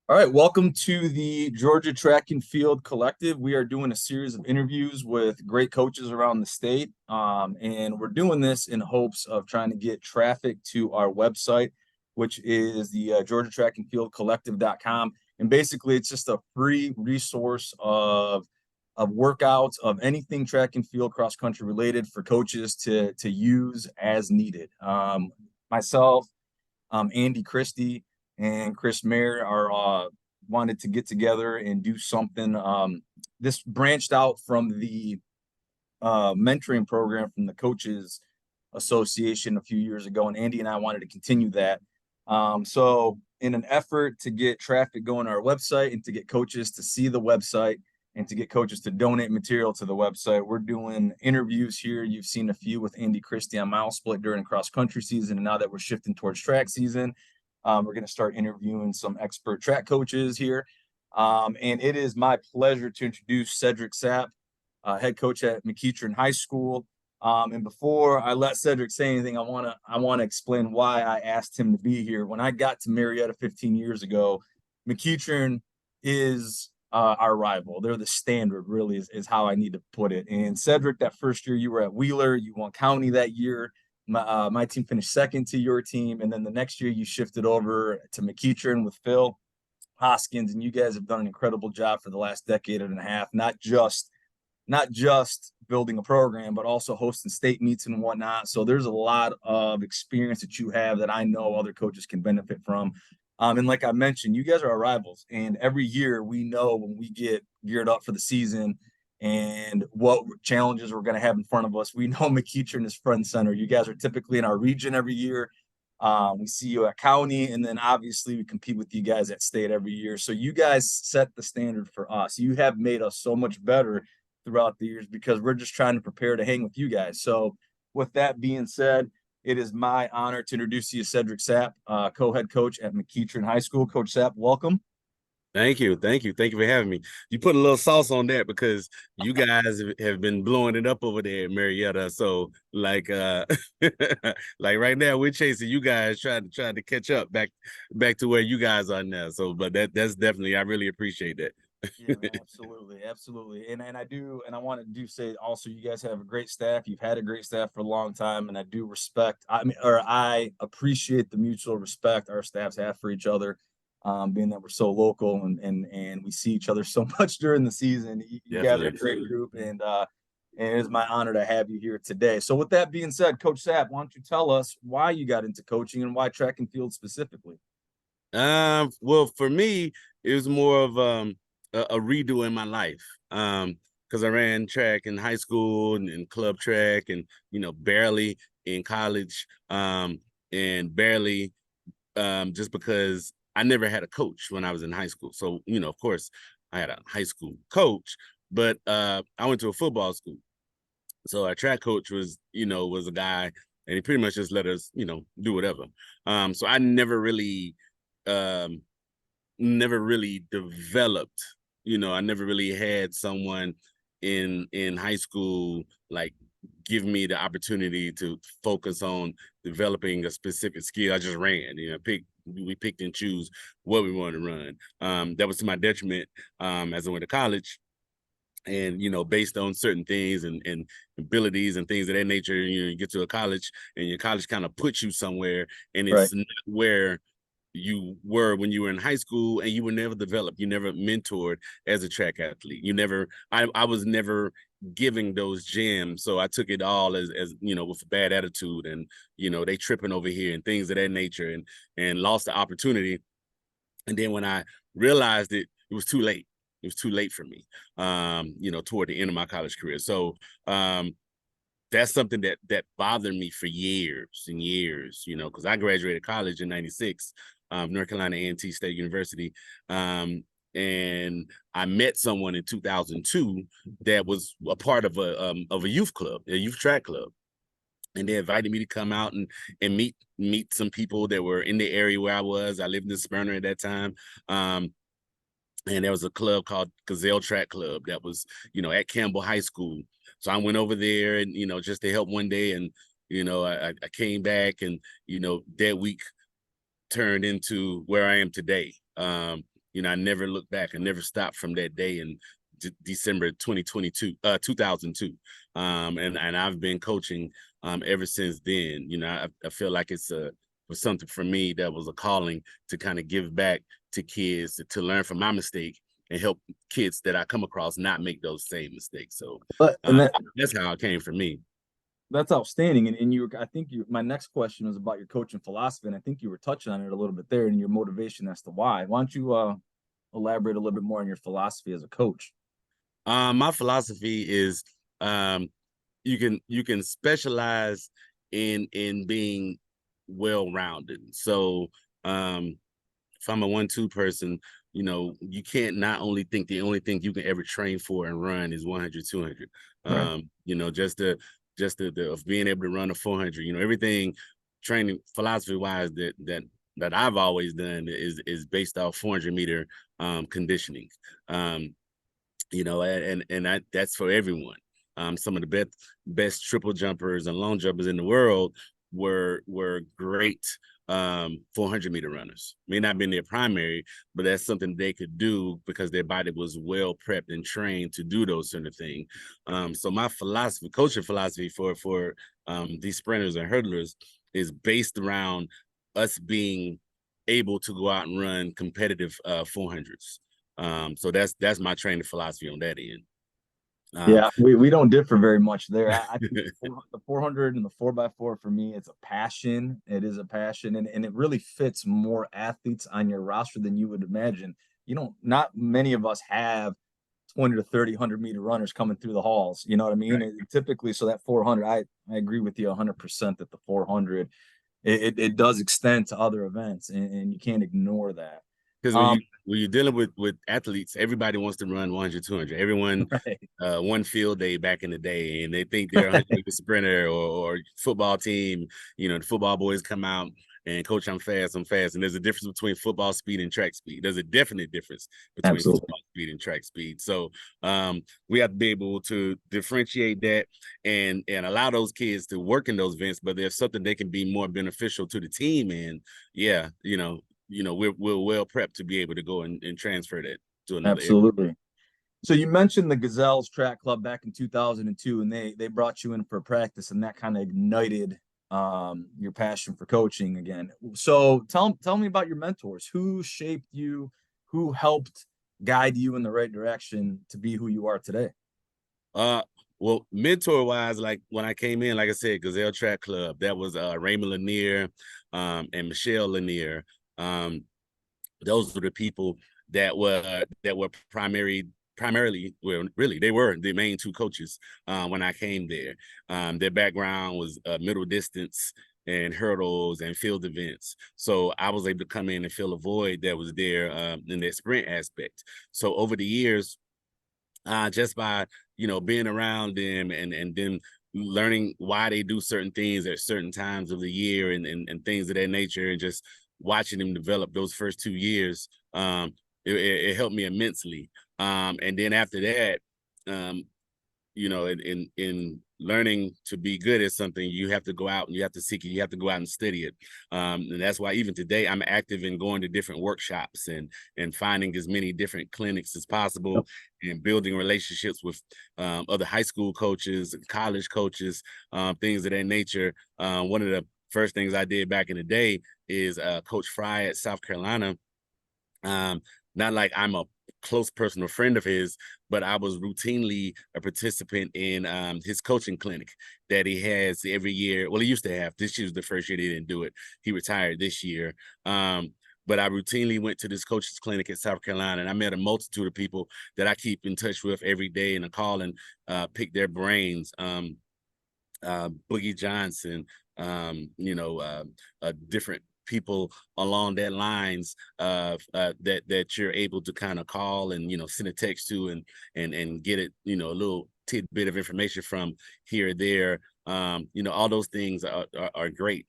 All right, welcome to the Georgia Track and Field Collective. We are doing a series of interviews with great coaches around the state, and we're doing this in hopes of trying to get traffic to our website, which is the Georgia Track and Field Collective.com. And basically, it's just a free resource of workouts of anything track and field cross country related for coaches to use as needed. Myself, Andy Christie and Chris Mayer are wanted to get together and do something. This branched out from the mentoring program from the Coaches Association a few years ago, and Andy and I wanted to continue that. So, in an effort to get traffic going to our website and to get coaches to see the website and to get coaches to donate material to the website, we're doing interviews here. You've seen a few with Andy Christie on mile split during cross country season, and now that we're shifting towards track season, we're going to start interviewing some expert track coaches here. And it is my pleasure to introduce Cedric Sapp, head coach at McEachern High School. And before I let Cedric say anything, I want to explain why I asked him to be here. When I got to Marietta 15 years ago, McEachern is our rival. They're the standard, really, is how I need to put it. And Cedric, that first year you were at Wheeler, you won county that year. My team finished second to your team, and then the next year you shifted over to McEachern with Phil Hoskins, and you guys have done an incredible job for the last decade and a half, not just building a program, but also hosting state meets and whatnot. So there's a lot of experience that you have that I know other coaches can benefit from. And like I mentioned, you guys are our rivals, and every year we know when we get geared up for the season and what challenges we're going to have in front of us. We know McEachern is front and center. You guys are typically in our region every year. We see you at county, and then obviously we compete with you guys at state every year. So you guys set the standard for us. You have made us so much better throughout the years because we're just trying to prepare to hang with you guys. So with that being said, it is my honor to introduce you to Cedric Sapp, co-head coach at McEachern High School. Coach Sapp, welcome. Thank you. Thank you. Thank you for having me. You put a little sauce on that because you guys have been blowing it up over there at Marietta. So like right now we're chasing you guys trying to catch up back to where you guys are now. So but that's definitely I really appreciate that. Yeah, man, absolutely, absolutely. And I want to do say also you guys have a great staff. You've had a great staff for a long time, and I do respect I appreciate the mutual respect our staffs have for each other. Being that we're so local and we see each other so much during the season. You guys are a Definitely. great group, and it is my honor to have you here today. So with that being said, Coach Sapp, why don't you tell us why you got into coaching and why track and field specifically? Well, for me, it was more of a redo in my life. Because I ran track in high school and club track and barely in college, and barely just because I never had a coach when I was in high school. So, of course, I had a high school coach, but I went to a football school. So our track coach was a guy, and he pretty much just let us, do whatever. So I um, never really developed. I never really had someone in high school like give me the opportunity to focus on developing a specific skill. I just ran, we picked and choose what we wanted to run. That was to my detriment as I went to college. And based on certain things and abilities and things of that nature, you get to a college and your college kind of puts you somewhere, and Right. it's not where you were when you were in high schoul, and you were never developed. You never mentored as a track athlete. I was never giving those gems. So I took it all as with a bad attitude, and they tripping over here and things of that nature, and lost the opportunity. And then when I realized it was too late. It was too late for me, toward the end of my college career. So that's something that bothered me for years and years, because I graduated college in '96, North Carolina A&T State University. And I met someone in 2002 that was a part of a youth club, a youth track club. And they invited me to come out and meet some people that were in the area where I was. I lived in Smyrna at that time. And there was a club called Gazelle Track Club that was, at Campbell High School. So I went over there and, just to help one day. And, I came back and, that week turned into where I am today. I never looked back. I never stopped from that day in December 2002. And I've been coaching ever since then. I feel like it's was something for me that was a calling to kind of give back to kids, to learn from my mistake and help kids that I come across not make those same mistakes. So and that's how it came for me. that's outstanding. And I think my next question was about your coaching philosophy, and I think you were touching on it a little bit there, and your motivation as to why. Why don't you elaborate a little bit more on your philosophy as a coach? My philosophy is you can specialize in being well-rounded. So if I'm a 1-2 person, you can't not only think the only thing you can ever train for and run is 100, 200. Right. Just the of being able to run a 400. Everything training philosophy wise that I've always done is based off 400-meter conditioning. That's for everyone. Some of the best triple jumpers and long jumpers in the world were great 400-meter runners. May not be in their primary, but that's something they could do because their body was well prepped and trained to do those sort of things. So my coaching philosophy for these sprinters and hurdlers is based around us being able to go out and run competitive 400s. So that's my training philosophy on that end. Yeah, we don't differ very much there. I think the 400 and the 4x4 for me, it's a passion. It is a passion, and it really fits more athletes on your roster than you would imagine. Not many of us have 20 to 30 100-meter runners coming through the halls. You know what I mean? Right. Typically, so that 400, I agree with you 100% that the 400 it does extend to other events, and you can't ignore that. Because when you're dealing with athletes, everybody wants to run 100, 200. Everyone Right. one field day back in the day, and they think they're a 100-meter sprinter or football team. The football boys come out and coach, I'm fast. And there's a difference between football speed and track speed. There's a definite difference between Absolutely. football speed and track speed. So we have to be able to differentiate that and allow those kids to work in those events, but there's something they can be more beneficial to the team. And yeah, we're well prepped to be able to go and transfer that to another area. Absolutely. So you mentioned the Gazelles Track Club back in 2002, and they brought you in for practice, and that kind of ignited your passion for coaching again. So tell me about your mentors. Who shaped you? Who helped guide you in the right direction to be who you are today? Well, mentor wise, like when I came in, like I said, Gazelle Track Club, that was Raymond Lanier and Michelle Lanier. Those were the people that were primarily, well, really, they were the main two coaches when I came there. Their background was middle distance and hurdles and field events. So I was able to come in and fill a void that was there in that sprint aspect. So over the years, just by being around them and then learning why they do certain things at certain times of the year and things of that nature, and just watching them develop those first 2 years, it helped me immensely. And then after that, in learning to be good at something, you have to go out and you have to seek it. You have to go out and study it. And that's why even today I'm active in going to different workshops and finding as many different clinics as possible and building relationships with other high school coaches, college coaches, things of that nature. One of the first things I did back in the day is Coach Fry at South Carolina. Not like I'm a close personal friend of his, but I was routinely a participant in his coaching clinic that he has every year. Well, he used to have. This year was the first year they didn't do it. He retired this year. But I routinely went to this coach's clinic at South Carolina, and I met a multitude of people that I keep in touch with every day, and I call and pick their brains. Boogie Johnson, different people along that lines that you're able to kind of call and send a text to and get it a little tidbit of information from here or there. All those things are great.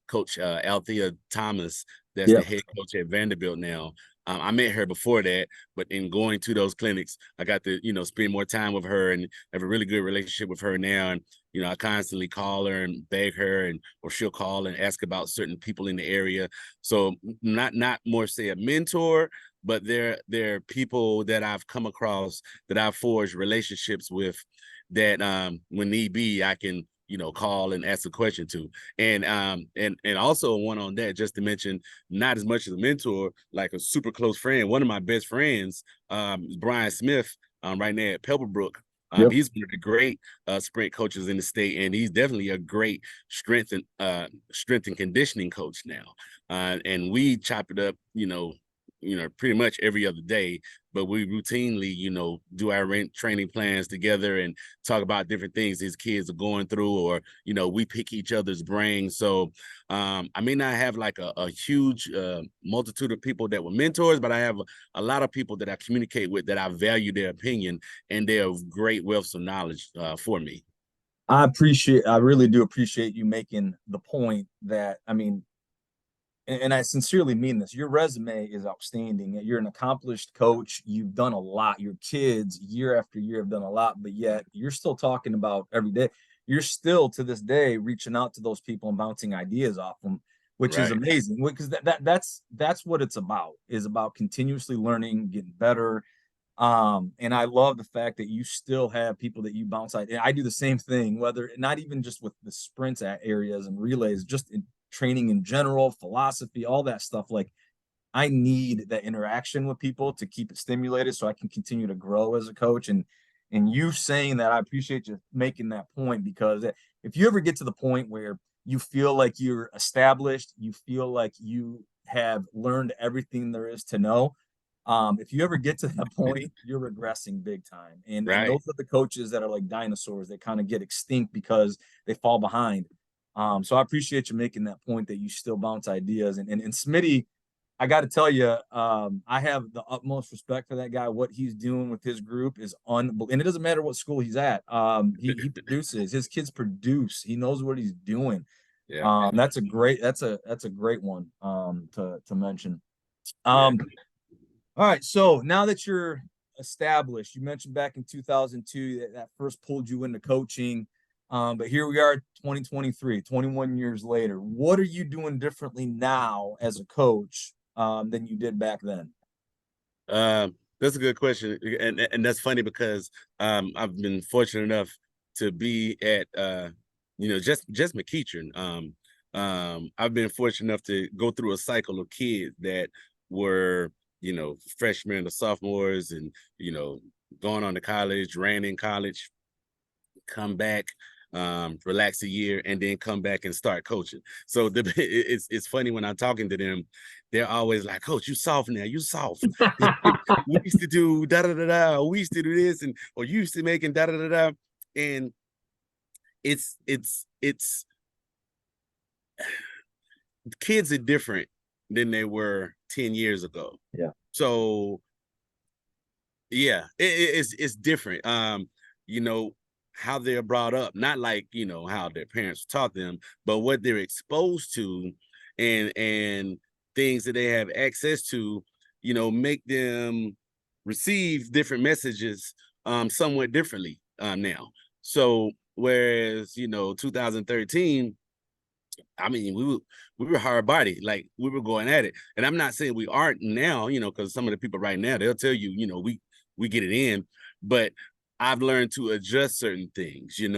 Coach Althea Thomas that's the Yep. head coach at Vanderbilt now. I met her before that, but in going to those clinics, I got to, spend more time with her and have a really good relationship with her now. And, I constantly call her and beg her, or she'll call and ask about certain people in the area. So not more say a mentor, but they're people that I've come across that I've forged relationships with that when need be, I can, call and ask a question to. And also one on that, just to mention, not as much as a mentor, like a super close friend. One of my best friends, Brian Smith, right now at Pebblebrook. Yep. He's one of the great sprint coaches in the state, and he's definitely a great strength and conditioning coach now. And we chop it up, pretty much every other day, but we routinely, do our training plans together and talk about different things these kids are going through, or, we pick each other's brains. So I may not have like a huge multitude of people that were mentors, but I have a lot of people that I communicate with that I value their opinion, and they're great wealths of knowledge for me. I really do appreciate you making the point that, I mean, and I sincerely mean this, your resume is outstanding. You're an accomplished coach. You've done a lot. Your kids, year after year, have done a lot, but yet you're still talking about every day. You're still to this day reaching out to those people and bouncing ideas off them, which is Right. amazing. Because that's what it's about, is about continuously learning, getting better. And I love the fact that you still have people that you bounce out. And I do the same thing, whether not even just with the sprints at areas and relays, just in training in general, philosophy, all that stuff. Like, I need that interaction with people to keep it stimulated so I can continue to grow as a coach. And you saying that, I appreciate you making that point, because if you ever get to the point where you feel like you're established, you feel like you have learned everything there is to know, if you ever get to that point, you're regressing big time. And Right. those are the coaches that are like dinosaurs that kind of get extinct because they fall behind. So I appreciate you making that point that you still bounce ideas. And Smitty, I got to tell you, I have the utmost respect for that guy. What he's doing with his group is unbelievable, and it doesn't matter what school he's at. He produces. His kids produce. He knows what he's doing. Yeah. That's a great one to mention. Yeah. All right, so now that you're established, you mentioned back in 2002 that first pulled you into coaching. But here we are, 2023, 21 years later. What are you doing differently now as a coach than you did back then? That's a good question, and that's funny because I've been fortunate enough to be at just McEachern. I've been fortunate enough to go through a cycle of kids that were freshmen or sophomores, and going on to college, ran in college, come back, relax a year, and then come back and start coaching. So it's funny when I'm talking to them, they're always like, "Coach, you soft now, you soft." We used to do da da da da. We used to do this, or you used to making da da da da, and it's kids are different than they were 10 years ago. Yeah. So yeah, it's different. How they're brought up, not like how their parents taught them, but what they're exposed to, and things that they have access to, make them receive different messages somewhat differently now. So whereas 2013, I mean, we were hard body, like we were going at it. And I'm not saying we aren't now, because some of the people right now, they'll tell you, we get it in, but I've learned to adjust certain things, and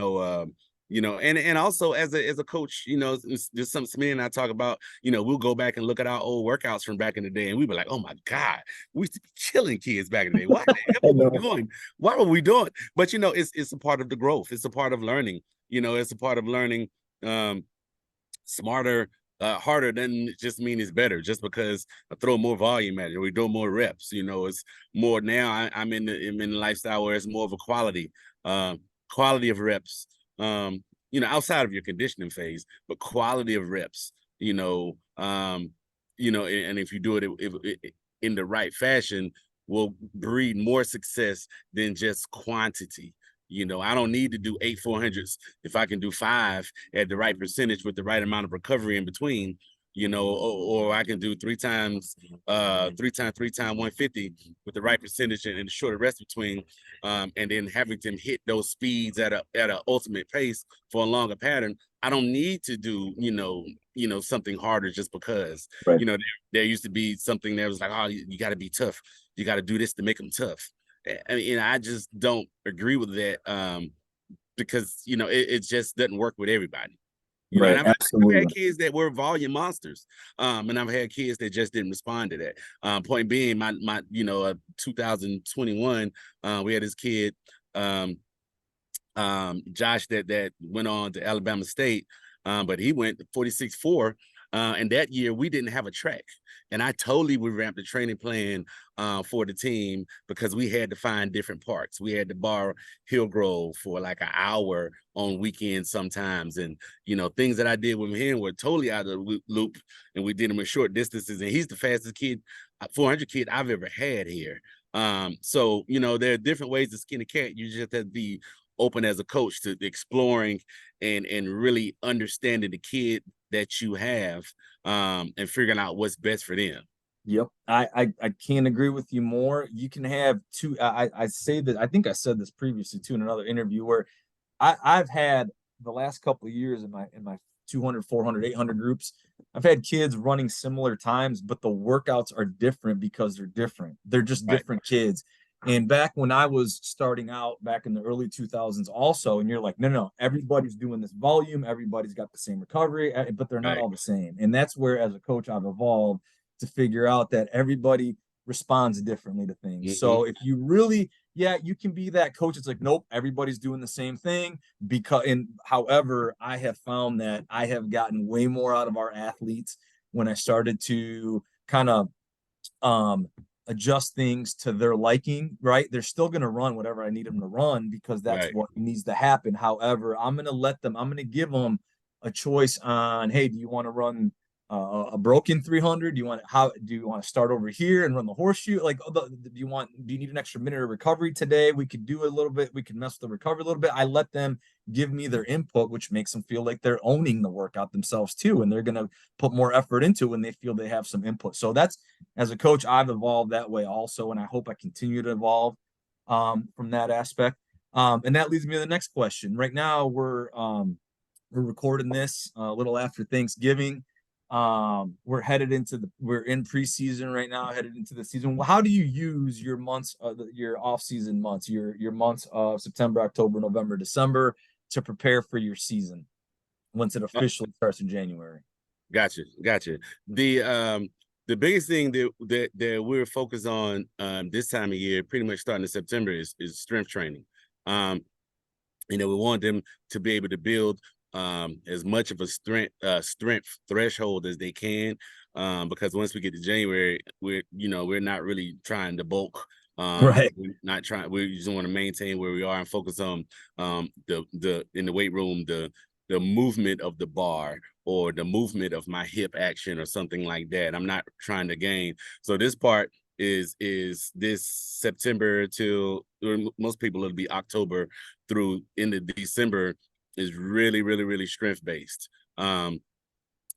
also as a coach, there's something Smitty and I talk about, we'll go back and look at our old workouts from back in the day, and we were like, oh my God, we used to be killing kids back in the day. What the hell were we doing? What were we doing? But it's a part of the growth. It's a part of learning, it's a part of learning. Smarter, harder doesn't just mean it's better. Just because I throw more volume at it, or we do more reps, it's more now. I'm in the lifestyle where it's more of a quality of reps. Outside of your conditioning phase, but quality of reps. And if you do it in the right fashion, will breed more success than just quantity. I don't need to do 8 400s if I can do 5 at the right percentage with the right amount of recovery in between. or I can do three times 150 with the right percentage and the shorter rest between, and then having them hit those speeds at a ultimate pace for a longer pattern. I don't need to do, something harder just because, Right. there used to be something that was like, oh, you got to be tough. You got to do this to make them tough. I mean, I just don't agree with that, because, it just doesn't work with everybody. And Right. I've had Absolutely. kids that were volume monsters, and I've had kids that just didn't respond to that. Point being, my 2021, we had this kid, Josh, that went on to Alabama State, but he went 46.4. And that year we didn't have a track, and I totally revamped the training plan for the team because we had to find different parts. We had to borrow Hillgrove for like an hour on weekends sometimes, and things that I did with him were totally out of the loop, and we did them in short distances. And he's the fastest kid, 400 kid I've ever had here. So there are different ways to skin a cat. You just have to be open as a coach to exploring and really understanding the kid that you have, and figuring out what's best for them. Yep. I can't agree with you more. You can have two. I say that, I think I said this previously too in another interview, where I've had the last couple of years in my 200, 400, 800 groups, I've had kids running similar times, but the workouts are different because they're different. They're just Right. different kids. And back when I was starting out back in the early 2000s also, and you're like, no, everybody's doing this volume, everybody's got the same recovery, but they're not Right. all the same. And that's where, as a coach, I've evolved to figure out that everybody responds differently to things. Mm-hmm. So if you really, yeah, you can be that coach. It's like, nope, everybody's doing the same thing. However, I have found that I have gotten way more out of our athletes when I started to kind of um adjust things to their liking, right? They're still going to run whatever I need them to run because that's Right. what needs to happen. However, I'm going to give them a choice on, hey, do you want to run a broken 300? Do you want to start over here and run the horseshoe? Like, do you need an extra minute of recovery today? We could do a little bit. We could mess with the recovery a little bit. I let them give me their input, which makes them feel like they're owning the workout themselves too. And they're going to put more effort into it when they feel they have some input. So that's, as a coach, I've evolved that way also. And I hope I continue to evolve from that aspect. And that leads me to the next question. Right now, we're recording this a little after Thanksgiving. We're in preseason right now, headed into the season. How do you use your months, your off season months, your months of September, October, November, December to prepare for your season once it officially starts in January? Gotcha. The biggest thing that we're focused on this time of year, pretty much starting in September, is strength training. We want them to be able to build as much of a strength threshold as they can, because once we get to January, we're not really trying to bulk. Right. We're not trying. We just want to maintain where we are and focus on the in the weight room, the movement of the bar or the movement of my hip action or something like that. I'm not trying to gain. So this part is this September till, or most people it'll be October through into December, is really, really, really strength based. In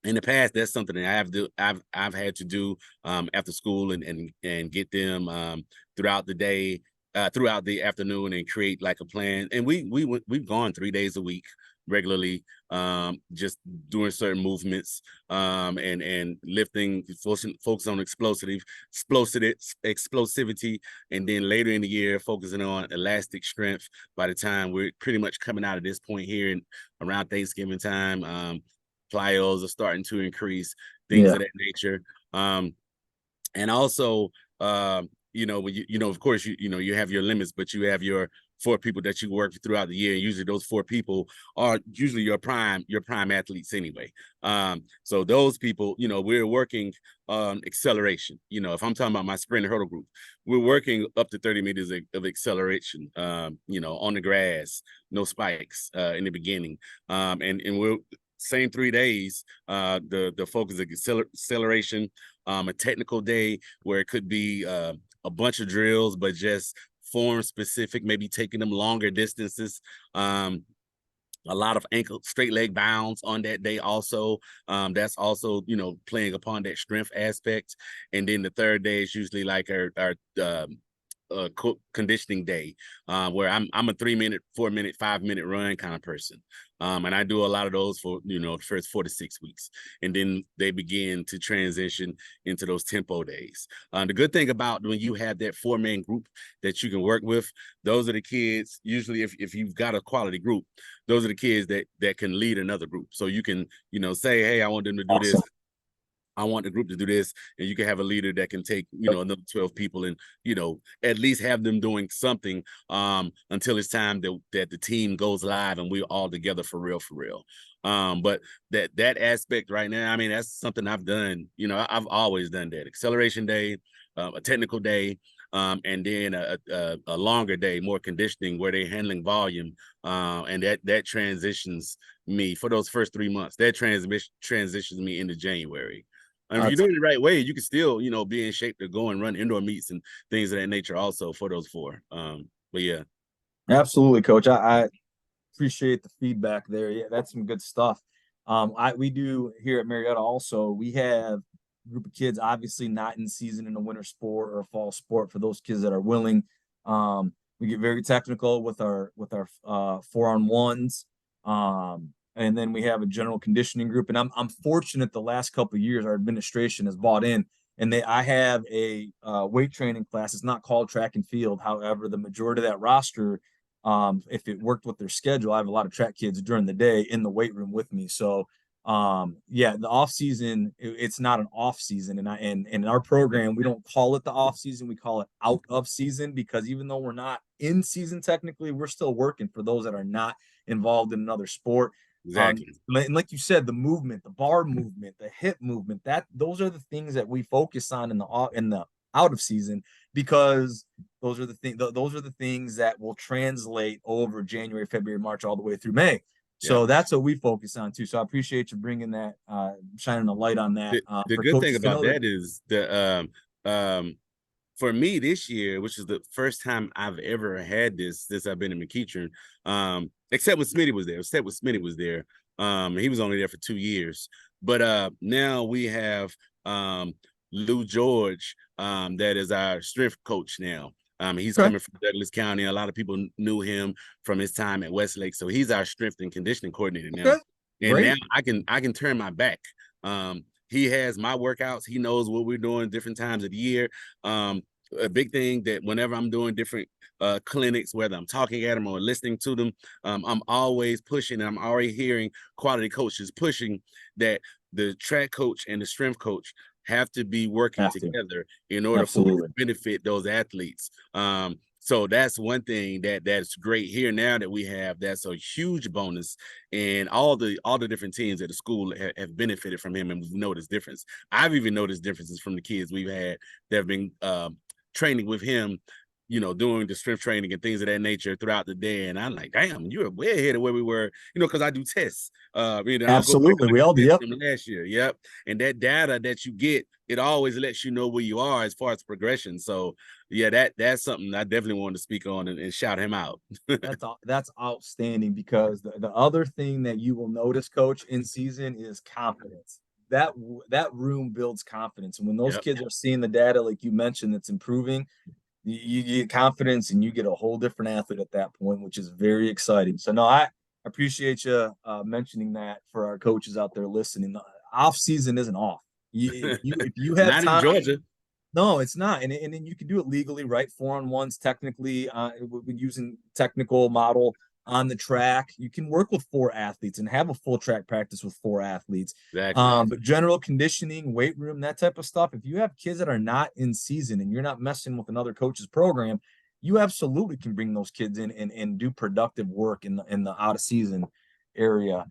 the past, that's something that I've had to do after school and get them throughout the day, throughout the afternoon, and create like a plan. And we've gone 3 days a week regularly, just doing certain movements, and lifting, focus on explosivity, and then later in the year focusing on elastic strength. By the time we're pretty much coming out of this point here and around Thanksgiving time, plyos are starting to increase, things Yeah. of that nature. And also, when of course, you have your limits, but you have your 4 people that you work throughout the year. Usually those 4 people are usually your prime athletes anyway. So those people, we're working on acceleration. If I'm talking about my sprint and hurdle group, we're working up to 30 meters of acceleration, on the grass, no spikes in the beginning. And we're same 3 days, the focus of acceleration, a technical day where it could be a bunch of drills, but just form specific, maybe taking them longer distances. a lot of ankle straight leg bounds on that day also. That's also, you know, playing upon that strength aspect. And then the third day is usually like our conditioning day, where I'm a 3 minute, 4 minute, 5 minute run kind of person. And I do a lot of those for, you know, the first 4 to 6 weeks. And then they begin to transition into those tempo days. The good thing about when you have that 4-man group that you can work with, those are the kids, usually if you've got a quality group, those are the kids that can lead another group. So you can, you know, say, hey, I want them to do this. Awesome. I want the group to do this, and you can have a leader that can take, you know, another 12 people and, you know, at least have them doing something until it's time that the team goes live and we're all together for real, for real. But that aspect right now, I mean, that's something I've done. You know, I've always done that. Acceleration day, a technical day, and then a longer day, more conditioning, where they're handling volume, and that transitions me for those first 3 months. That transitions me into January. And if you're doing it the right way, you can still, you know, be in shape to go and run indoor meets and things of that nature also for those 4. But yeah. Absolutely, coach. I appreciate the feedback there. Yeah, that's some good stuff. We do here at Marietta also, we have a group of kids obviously not in season in a winter sport or a fall sport for those kids that are willing. We get very technical with our 4-on-1s. And then we have a general conditioning group. And I'm fortunate the last couple of years our administration has bought in, and I have a weight training class. It's not called track and field. However, the majority of that roster, if it worked with their schedule, I have a lot of track kids during the day in the weight room with me. So yeah, the off season, it's not an off season. And in our program, we don't call it the off season, we call it out of season, because even though we're not in season technically, we're still working for those that are not involved in another sport. Exactly. And like you said, the movement, the bar movement, the hip movement, those are the things that we focus on in the out of season, because those are the things that will translate over January, February, March, all the way through May. So Yep. that's what we focus on too. So I appreciate you bringing that, shining a light on that. The For good thing coaches to about know that. that is for me this year, which is the first time I've ever had this since I've been in McEachern, except when Smitty was there. Except when Smitty was there. He was only there for 2 years. But now we have Lou George, that is our strength coach now. He's Okay. coming from Douglas County. A lot of people knew him from his time at Westlake. So he's our strength and conditioning coordinator now. Okay. And Great. now I can turn my back. He has my workouts. He knows what we're doing different times of the year. A big thing that whenever I'm doing different clinics, whether I'm talking at them or listening to them, I'm always pushing. I'm already hearing quality coaches pushing that the track coach and the strength coach have to be working together in order for it to benefit those athletes. So that's one thing that's great here now that we have. That's a huge bonus, and all the different teams at the school have benefited from him, and we've noticed difference. I've even noticed differences from the kids we've had that have been training with him, you know, doing the strength training and things of that nature throughout the day. And I'm like, damn, you're way ahead of where we were, you know, because I do tests. You know, Absolutely. We all do. Yep. from last year. Yep. And that data that you get, it always lets you know where you are as far as progression. So yeah, that's something I definitely wanted to speak on and shout him out. That's outstanding, because the other thing that you will notice, coach, in season is confidence. That room builds confidence. And when those kids are seeing the data, like you mentioned, that's improving, you get confidence and you get a whole different athlete at that point, which is very exciting. So no, I appreciate you mentioning that for our coaches out there listening. The off season isn't off. If you have Not time, in Georgia. it's not. And then you can do it legally, right? 4-on-1s technically, using technical model on the track. You can work with 4 athletes and have a full track practice with 4 athletes. Exactly. But general conditioning, weight room, that type of stuff, if you have kids that are not in season and you're not messing with another coach's program, you absolutely can bring those kids in and do productive work in the out of season area.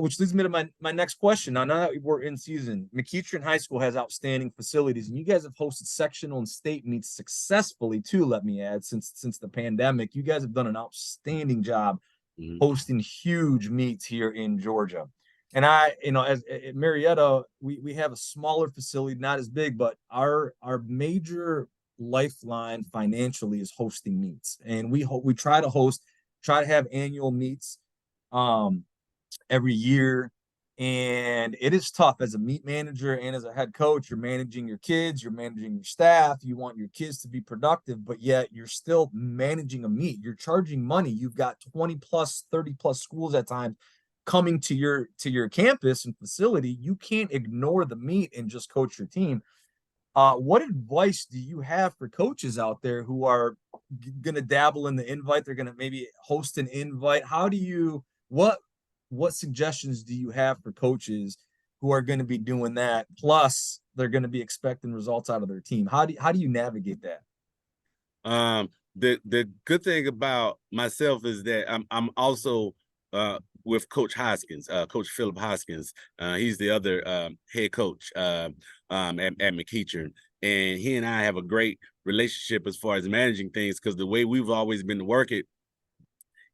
Which leads me to my next question. Now that we're in season, McEachern High School has outstanding facilities, and you guys have hosted sectional and state meets successfully too. Let me add, since the pandemic, you guys have done an outstanding job hosting huge meets here in Georgia. And as at Marietta, we have a smaller facility, not as big, but our major lifeline financially is hosting meets, and we try to have annual meets. um, every year. And it is tough as a meet manager and as a head coach. You're managing your kids, you're managing your staff, you want your kids to be productive, but yet you're still managing a meet. You're charging money. You've got 20 plus, 30 plus schools at times coming to your campus and facility. You can't ignore the meet and just coach your team. What advice do you have for coaches out there who are going to dabble in the invite? They're going to maybe host an invite. How do you what suggestions do you have for coaches who are going to be doing that? Plus, they're going to be expecting results out of their team. How do you navigate that? Um, the good thing about myself is that I'm also with Coach Hoskins, Coach Philip Hoskins. He's the other head coach at McEachern, and he and I have a great relationship as far as managing things, because the way we've always been to work it,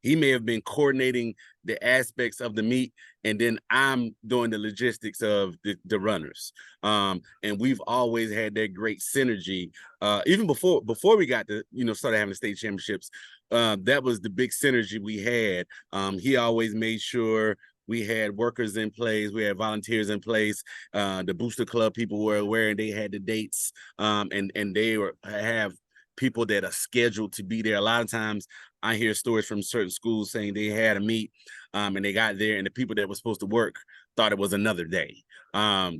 he may have been coordinating the aspects of the meet, and then I'm doing the logistics of the runners. And we've always had that great synergy. Even before we got to, started having the state championships, that was the big synergy we had. He always made sure we had workers in place, we had volunteers in place. The booster club people were aware, and they had the dates, and they have people that are scheduled to be there. A lot of times I hear stories from certain schools saying they had a meet, and they got there, and the people that were supposed to work thought it was another day. Yeah.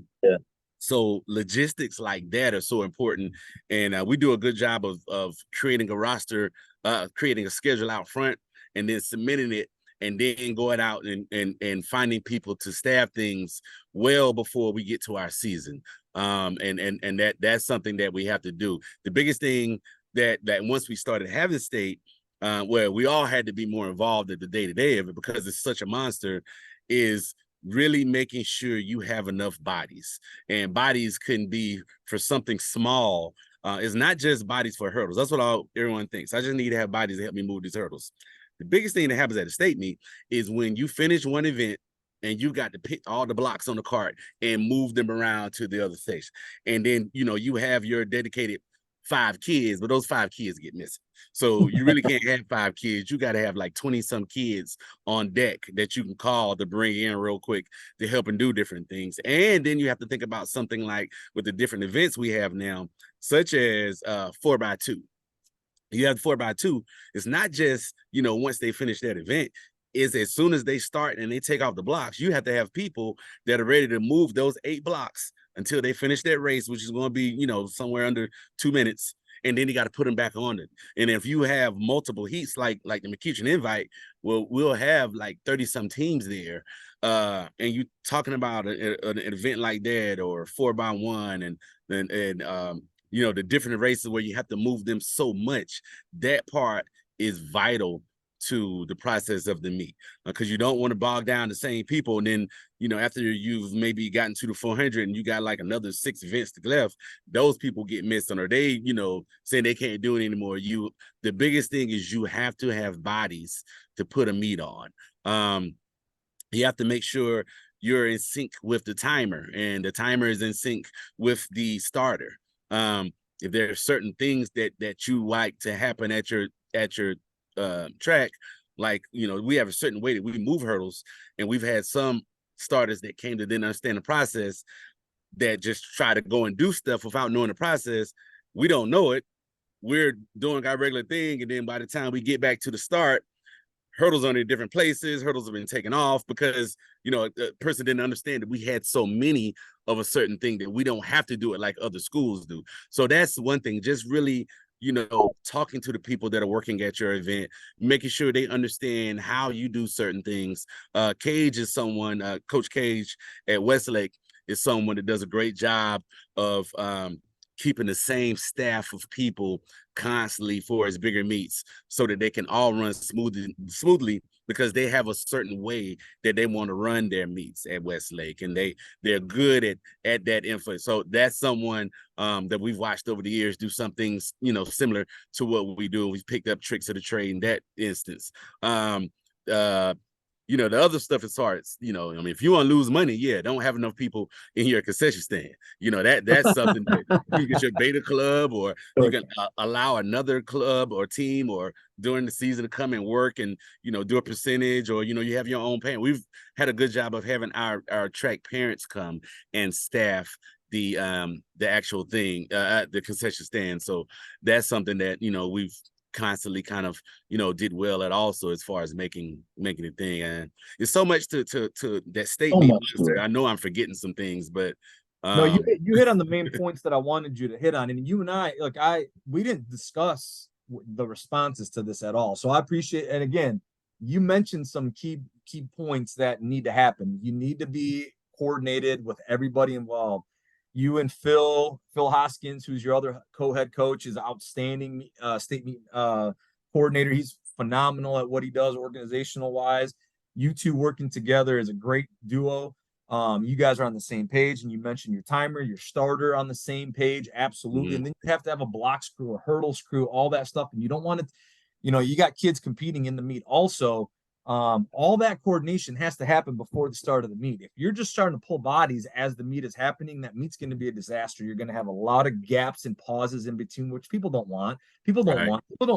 So logistics like that are so important, and we do a good job of creating a roster, creating a schedule out front, and then submitting it, and then going out and finding people to staff things well before we get to our season. And that's something that we have to do. The biggest thing that once we started having state, where we all had to be more involved at the day-to-day of it, because it's such a monster, is really making sure you have enough bodies. And bodies can be for something small. It's not just bodies for hurdles. That's what everyone thinks. I just need to have bodies to help me move these hurdles. The biggest thing that happens at a state meet is when you finish one event and you got to pick all the blocks on the cart and move them around to the other station. And then, you have your dedicated 5 kids, but those 5 kids get missing. So you really can't have 5 kids. You got to have like 20 some kids on deck that you can call to bring in real quick to help and do different things. And then you have to think about something like with the different events we have now, such as 4x2. You have 4x2. It's not just, once they finish that event, is as soon as they start and they take off the blocks, you have to have people that are ready to move those 8 blocks until they finish that race, which is going to be, somewhere under 2 minutes. And then you got to put them back on it. And if you have multiple heats, like the McEachern invite, we'll have like 30 some teams there. And you talking about an event like that, or 4x1, and the different races where you have to move them so much, that part is vital to the process of the meet, because you don't want to bog down the same people, and then after you've maybe gotten to the 400 and you got like another 6 events to left, those people get missed on, or they saying they can't do it anymore. The biggest thing is you have to have bodies to put a meet on. You have to make sure you're in sync with the timer, and the timer is in sync with the starter. If there are certain things that you like to happen at your track, like we have a certain way that we move hurdles, and we've had some starters that came to then understand the process that just try to go and do stuff without knowing the process. We don't know it. We're doing our regular thing, and then by the time we get back to the start, hurdles are in different places. Hurdles have been taken off because, the person didn't understand that we had so many of a certain thing that we don't have to do it like other schools do. So that's one thing, just really, talking to the people that are working at your event, making sure they understand how you do certain things. Cage is someone, Coach Cage at Westlake is someone that does a great job of keeping the same staff of people constantly for his bigger meets, so that they can all run smoothly, because they have a certain way that they want to run their meets at Westlake, and they're good at that info. So that's someone that we've watched over the years do some things similar to what we do. We've picked up tricks of the trade in that instance. You know, the other stuff is hard. You know, I mean, if you want to lose money, yeah, don't have enough people in your concession stand. You know, that's something that you get your beta club, or you can allow another club or team or during the season to come and work and, you know, do a percentage, or, you know, you have your own parent. We've had a good job of having our track parents come and staff the actual thing, the concession stand. So that's something that, you know, we've constantly kind of, you know, did well at also, as far as making a thing. And it's so much to that state So meet. much to it. I know I'm forgetting some things, but No, you hit on the main points that I wanted you to hit on, and you and I, like we didn't discuss the responses to this at all. So I appreciate, and again, you mentioned some key points that need to happen. You need to be coordinated with everybody involved. You and Phil Hoskins, who's your other co-head coach, is outstanding state meet coordinator. He's phenomenal at what he does organizational wise. You two working together is a great duo. You guys are on the same page, and you mentioned your timer, your starter on the same page, absolutely. Mhm. And then you have to have a blocks crew, a hurdles crew, all that stuff. And you don't want to, you know, you got kids competing in the meet also. All that coordination has to happen before the start of the meet. If you're just starting to pull bodies as the meet is happening, that meet's going to be a disaster. You're going to have a lot of gaps and pauses in between, which people don't want. People don't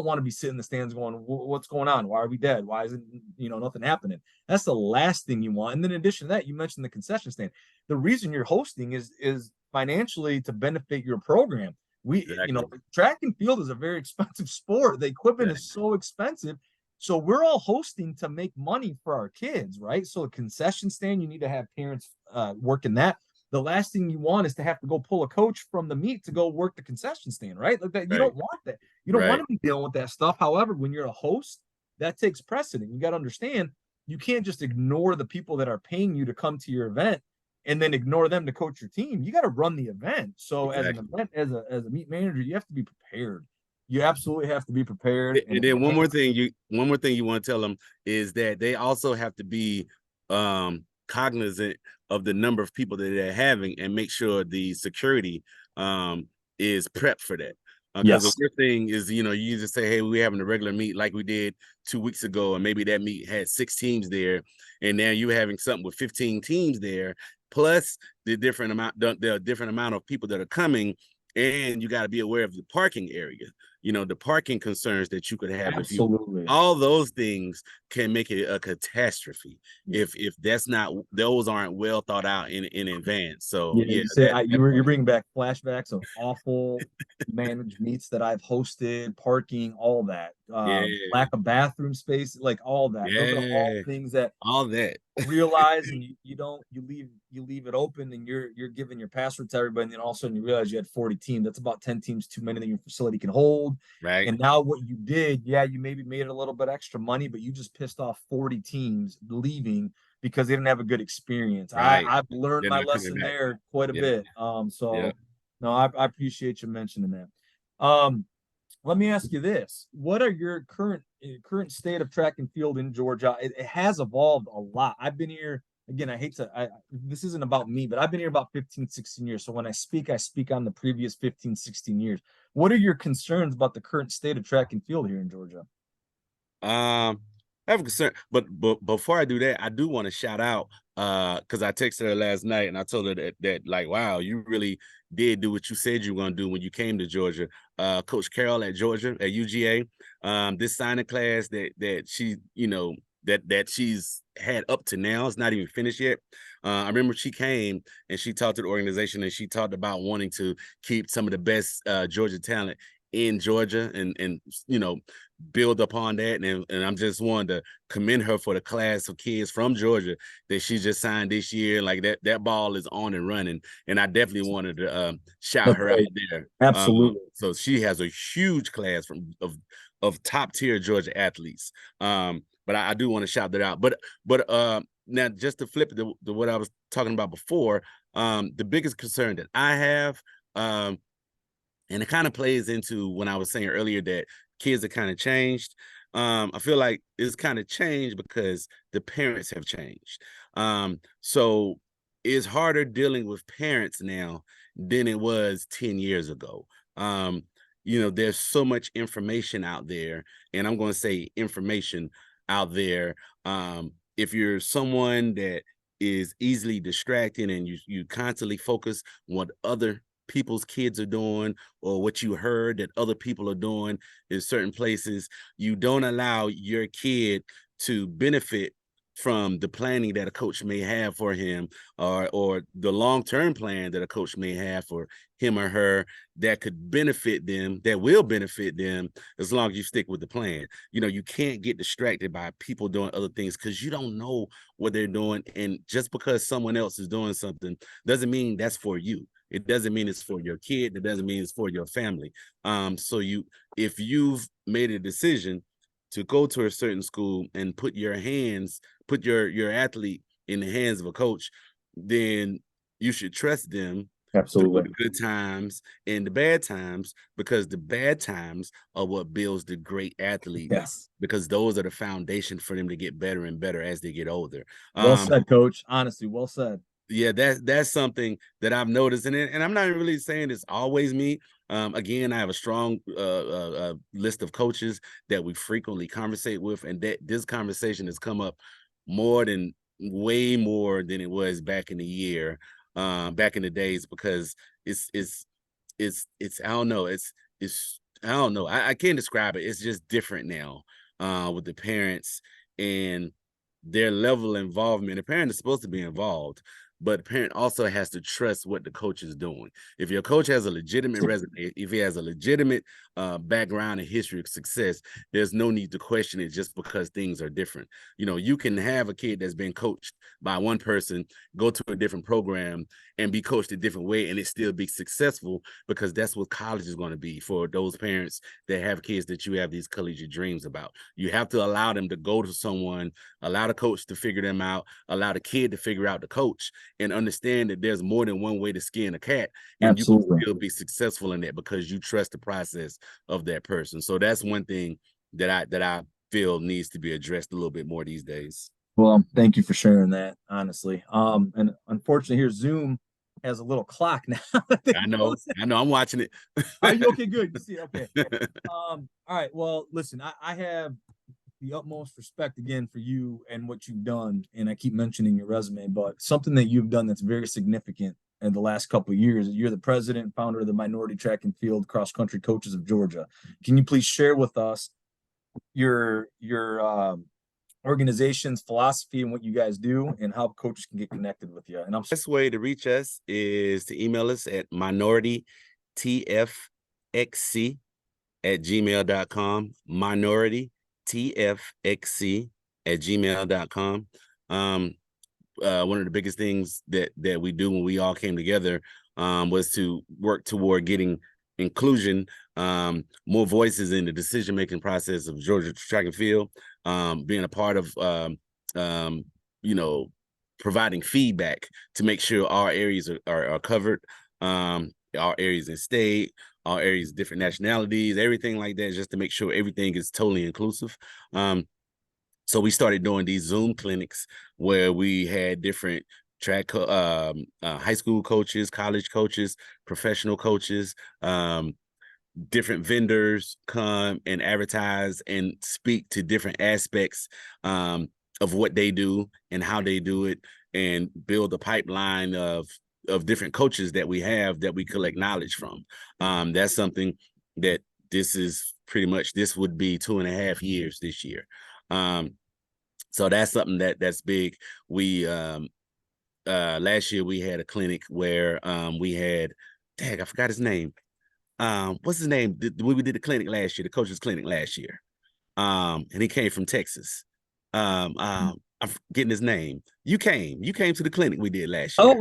want to be sitting in the stands going, "What's going on? Why are we dead? Why isn't, you know, nothing happening?" That's the last thing you want. And then in addition to that, you mentioned the concession stand. The reason you're hosting is financially to benefit your program. You know, track and field is a very expensive sport. The equipment is so expensive. So we're all hosting to make money for our kids, right? So a concession stand, you need to have parents working that. The last thing you want is to have to go pull a coach from the meet to go work the concession stand, right? Like that, you don't want that. You don't want to be dealing with that stuff. However, when you're a host, that takes precedent. You got to understand, you can't just ignore the people that are paying you to come to your event and then ignore them to coach your team. You got to run the event. So as an event, as a meet manager, you have to be prepared. You absolutely have to be prepared. And then one more thing you want to tell them is that they also have to be cognizant of the number of people that they're having, and make sure the security is prepped for that. Because the worst thing is, you know, you just say, hey, we're having a regular meet like we did 2 weeks ago, and maybe that meet had 6 teams there, and now you're having something with 15 teams there, plus the different amount of people that are coming. And you got to be aware of the parking area, you know, the parking concerns that you could have. Absolutely. If all those things can make it a catastrophe if those aren't well thought out in advance. So you're bringing back flashbacks of awful managed meets that I've hosted, parking, all that, lack of bathroom space, like all that. Those are all things that realize, and you leave it open, and you're giving your password to everybody, and then all of a sudden you realize you had 40 teams. That's about 10 teams too many than your facility can hold. Right. And now what you did, you maybe made a little bit extra money, but you just pissed off 40 teams leaving because they didn't have a good experience. I've learned my lesson there quite a bit. No, I appreciate you mentioning that. Let me ask you this: what are your current state of track and field in Georgia? It has evolved a lot. I've been here again. This isn't about me, but I've been here about 15, 16 years. So when I speak on the previous 15, 16 years. What are your concerns about the current state of track and field here in Georgia? I have a concern, but before I do that, I do want to shout out because I texted her last night and I told her that like, wow, you really did do what you said you were going to do when you came to Georgia. Coach Carroll at Georgia at UGA, this signing class that she, you know, that she's had up to now, it's not even finished yet. I remember she came and she talked to the organization, and she talked about wanting to keep some of the best Georgia talent in Georgia and you know, build upon that. And I'm just wanting to commend her for the class of kids from Georgia that she just signed this year. Like that ball is on and running. And I definitely wanted to shout her out there. Absolutely. So she has a huge class of top tier Georgia athletes. But I do want to shout that out. But now just to flip to what I was talking about before, the biggest concern that I have, and it kind of plays into when I was saying earlier that kids have kind of changed. I feel like it's kind of changed because the parents have changed. So it's harder dealing with parents now than it was 10 years ago. You know, there's so much information out there, and I'm going to say information out there if you're someone that is easily distracted and you constantly focus on what other people's kids are doing or what you heard that other people are doing in certain places, you don't allow your kid to benefit from the planning that a coach may have for him, or the long-term plan that a coach may have for him or her that could benefit them, that will benefit them, as long as you stick with the plan. You know, you can't get distracted by people doing other things because you don't know what they're doing. And just because someone else is doing something doesn't mean that's for you. It doesn't mean it's for your kid. It doesn't mean it's for your family. So if you've made a decision to go to a certain school and put your athlete in the hands of a coach, then you should trust them through the good times and the bad times, because the bad times are what builds the great athlete. Yes. Because those are the foundation for them to get better and better as they get older. Well said, Coach. Honestly, well said. Yeah, that's something that I've noticed, and I'm not really saying it's always me. Again, I have a strong list of coaches that we frequently conversate with, and that this conversation has come up way more than it was back in back in the days, because it's I don't know, I don't know, I can't describe it. It's just different now with the parents and their level of involvement. The parent is supposed to be involved, but the parent also has to trust what the coach is doing. If your coach has a legitimate resume, if he has a legitimate background and history of success, there's no need to question it just because things are different. You know, you can have a kid that's been coached by one person, go to a different program and be coached a different way, and it still be successful, because that's what college is going to be for those parents that have kids that you have these collegiate dreams about. You have to allow them to go to someone, allow the coach to figure them out, allow the kid to figure out the coach, and understand that there's more than one way to skin a cat, and Absolutely. you can still be successful in that because you trust the process of that person. So that's one thing that I feel needs to be addressed a little bit more these days. Well, thank you for sharing that, honestly. And unfortunately here Zoom has a little clock now. I know, I'm watching it. Are you okay? Good. You see, okay. All right. Well, listen, I have the utmost respect again for you and what you've done. And I keep mentioning your resume, but something that you've done that's very significant in the last couple of years. You're the president and founder of the Minority Track and Field Cross Country Coaches of Georgia. Can you please share with us your organization's philosophy and what you guys do and how coaches can get connected with you? And the best way to reach us is to email us at minoritytfxc@gmail.com, minoritytfxc@gmail.com. One of the biggest things that we do when we all came together was to work toward getting inclusion, more voices in the decision-making process of Georgia Track and Field, being a part of, you know, providing feedback to make sure our areas are covered, our areas in state, our areas, different nationalities, everything like that, just to make sure everything is totally inclusive. So we started doing these Zoom clinics where we had different track, high school coaches, college coaches, professional coaches, different vendors come and advertise and speak to different aspects of what they do and how they do it, and build a pipeline of different coaches that we have that we collect knowledge from. That's something that this would be 2.5 years this year. So that's something that's big. We last year we had a clinic where we had, I forgot his name. What's his name? We did the clinic last year, the coach's clinic last year. And he came from Texas. I'm forgetting his name. You came to the clinic we did last year.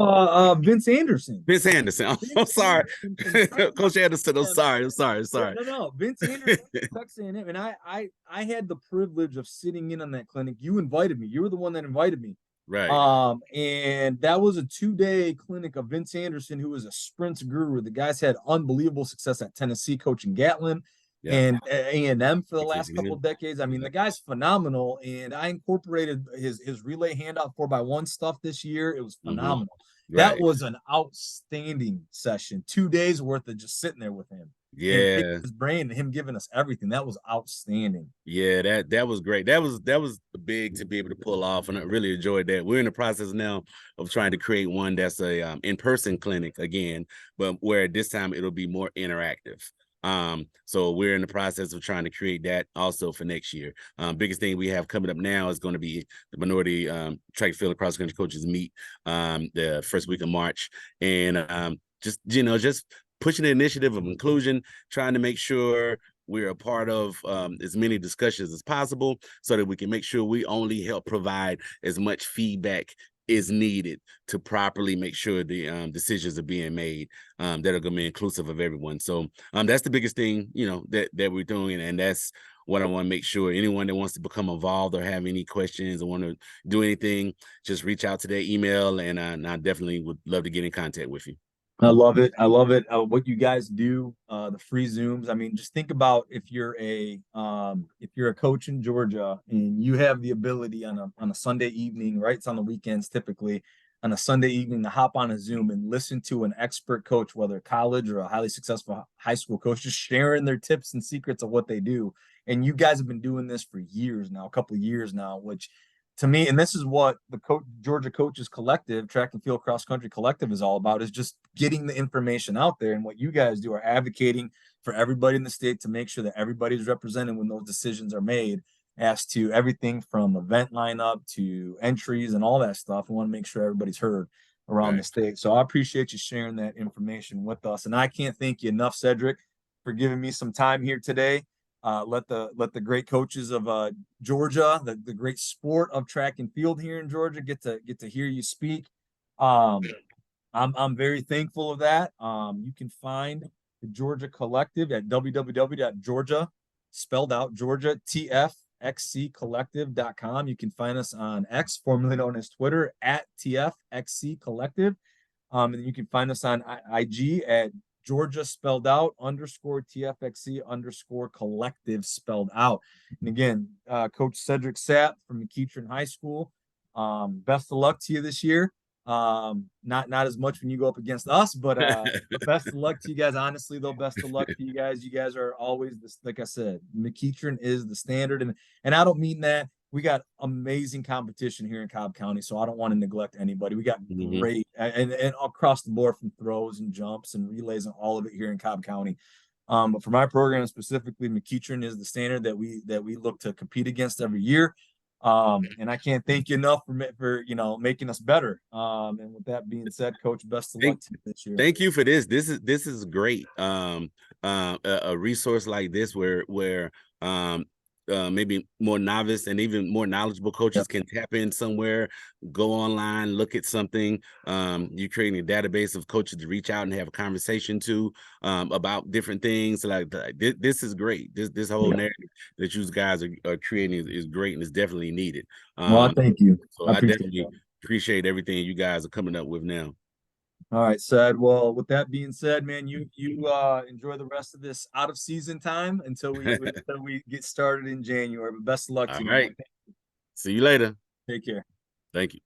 Vince Anderson. Vince Anderson. I'm sorry. Coach Anderson, I'm sorry. No. Vince Anderson, Texas A&M. And I had the privilege of sitting in on that clinic. You invited me. You were the one that invited me. Right. And that was a 2-day clinic of Vince Anderson, who was a sprints guru. The guys had unbelievable success at Tennessee, coaching Gatlin. Yeah. And A&M for the last couple of decades. I mean, the guy's phenomenal. And I incorporated his relay handout 4x1 stuff this year. It was phenomenal. Mm-hmm. Right. That was an outstanding session. 2 days worth of just sitting there with him. and picking Yeah. his brain and him giving us everything. That was outstanding. Yeah, that was great. That was big to be able to pull off, and I really enjoyed that. We're in the process now of trying to create one that's a in-person clinic again, but where this time it'll be more interactive. So we're in the process of trying to create that also for next year. Biggest thing we have coming up now is going to be the minority track and field cross country coaches meet the first week of March, and just pushing the initiative of inclusion, trying to make sure we're a part of as many discussions as possible so that we can make sure we only help provide as much feedback is needed to properly make sure the decisions are being made that are going to be inclusive of everyone. So that's the biggest thing, that we're doing. And that's what I want to make sure anyone that wants to become involved or have any questions or want to do anything, just reach out to their email. And I definitely would love to get in contact with you. I love it. I love it. What you guys do, the free Zooms. I mean, just think about if you're a coach in Georgia and you have the ability on a Sunday evening, right? It's on the weekends typically, on a Sunday evening to hop on a Zoom and listen to an expert coach, whether college or a highly successful high school coach, just sharing their tips and secrets of what they do. And you guys have been doing this for years now, a couple of years now, which to me, and this is what the Georgia Coaches Collective, Track and Field Cross Country Collective is all about, is just getting the information out there. And what you guys do are advocating for everybody in the state to make sure that everybody's represented when those decisions are made as to everything from event lineup to entries and all that stuff. We want to make sure everybody's heard around Right. the state. So I appreciate you sharing that information with us. And I can't thank you enough, Cedric, for giving me some time here today. Let the great coaches of Georgia, the great sport of track and field here in Georgia, get to hear you speak. I'm very thankful of that. You can find the Georgia Collective at www.georgia, spelled out Georgia TFXCcollective.com. You can find us on X, formerly known as Twitter, at TFXC Collective. And you can find us on IG at Georgia spelled out underscore TFXC underscore collective spelled out. And again, Coach Cedric Sapp from McEachern High School. Best of luck to you this year. Not as much when you go up against us, but best of luck to you guys. Honestly, though, best of luck to you guys. You guys are always this, like I said, McEachern is the standard, and I don't mean that. We got amazing competition here in Cobb County, so I don't want to neglect anybody. We got great and across the board from throws and jumps and relays and all of it here in Cobb County. But for my program specifically, McEachern is the standard that we look to compete against every year. And I can't thank you enough for making us better. And with that being said, Coach, best of luck to you this year. Thank you for this. This is great. A resource like this where maybe more novice and even more knowledgeable coaches can tap in somewhere, go online, look at something. You're creating a database of coaches to reach out and have a conversation to about different things. Like this is great. This whole narrative that you guys are creating is great and is definitely needed. Well, thank you. So I definitely appreciate everything you guys are coming up with now. All right, Sad. Well, with that being said, man, you enjoy the rest of this out of season time until we get started in January. But best of luck to you. All right. See you later. Take care. Thank you.